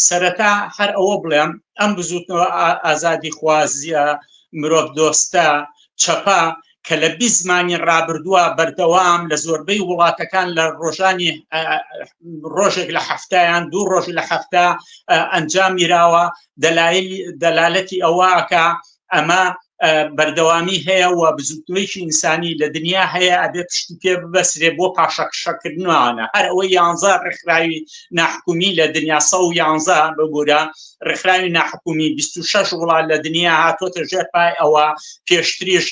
سەرەتا هەر ئەوە بڵێم ئەم بزوتنەوە ئازادی خوازیە مرۆڤ دۆستە چەپە کە لە 20 زمانی ڕابردووە بەردەوام لە زۆربەی وڵاتەکان لە ڕۆژانی ڕۆژێک لە هەفتەیان دوو ڕۆژ لە هەفتە ئەنجامیراوە دەلالەتی ئەوەکە ئەمە بەردەوامی هەیە و بزوتنەوەیکی ئینسانی لە دنیا هەیە ئەبێ پشتی پێ ببەسرێ بۆ پاشەکشەکردنوانە هەر ئەوەی 11 ڕێکخراوی ناحکومی لە دنیا 111 ببوورە ڕێکخراوی ناحکومی 26 وڵات لە دنیا هاتۆتە ژێر پای ئەوە پێشتریش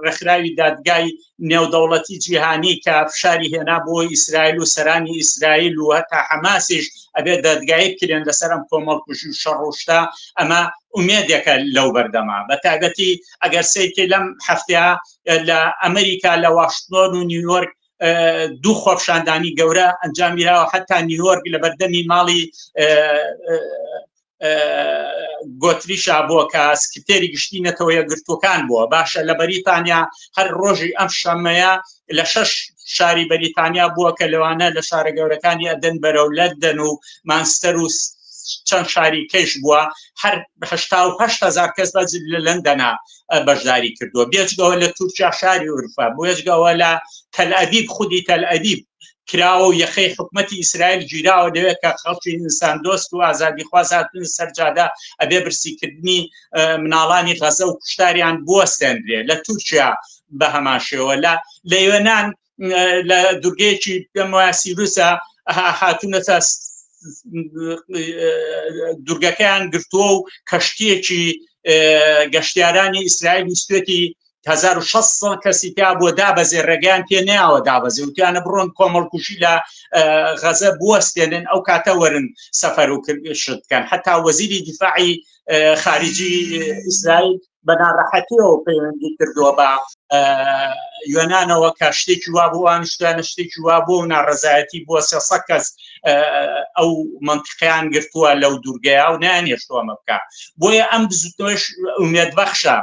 ڕێکخراوی دادگای نێودەوڵەتی جیهانی کە فشاری هێنا بۆ ئیسرائیل و سەرانی ئیسرائیل و هەتا حەماسیش ئەبێ دادگایی بکرێن لەسەر ئەم کۆمەڵکوژی و شەڕۆشتا ئەمە ئومێدێکە لەو بەردەما بە تایبەتی ئەگەر سەیرکە لەم هەفتەیە لە ئەمریکا لە واشنتن و نیویۆرک دوو خۆپشاندانی گەورە ئەنجامیراوە هەتا نیویۆرک لە بەردەمی ماڵی گۆتریشا بووە کە سکرتێری گشتی نەتەوە یەکگرتوەکان بووە باشە لە بەریتانیا هەر ڕۆژی ئەم شەمەیە لە 6 شاری بەریتانیا بووە کە لەوانە لە شارە گەورەکانی ئەدەن بەرەو لەندەن و مانستەر و چەند شاری کەش بووە هەر 88,000 کەس لە لەندەنا بەشداری کردووە بێجگەوە لە تورکیا شاری ئوروپا بێجگەوە لە تەلئەبیب خودی تەلئەبیب کراوە و یەخەی حکومەتی ئیسرائیل گیراوە دەوێت کە خەڵکی ئینسان دۆست و ئازادی خواز هاتن سەرجادا ئەبێ برسیکردنی مناڵانی غەزە و کوشتاریان بوەستێنرێ لە تورکیا بە هەمان شێوە لە یۆنان لە دوورگەیەکی پێم وایە سیروسە هاتوونەتە دوورگەکەیان گرتووە و کەشتیەکی گەشتیارانی ئیسرائیل ویستوێتی 1600 کەسی پیا بۆ دابەزێ ڕێگەیان پێ نەیەوە دابەزێ وتیانە بڕۆن کۆمەڵکوژی لە غەزە بوەستێنن ئەو کاتە وەرن سەفەر و شتکەن هەتا وەزیری دیفاعی خارجی ئیسرائیل بە ناڕەحەتیەوە پەیوەندی کردووە بە یۆنانەوە کە شتێکی وا بوو وان شتانە شتێکی وا بوو و ناڕەزایەتی بووە 300 کەس ئەو منتیقیان گرتووە لەو دوورگەیە و نایانێشتووە ئەمە بکە بۆیە ئەم بزوتنەوەش ئومێدبەخشە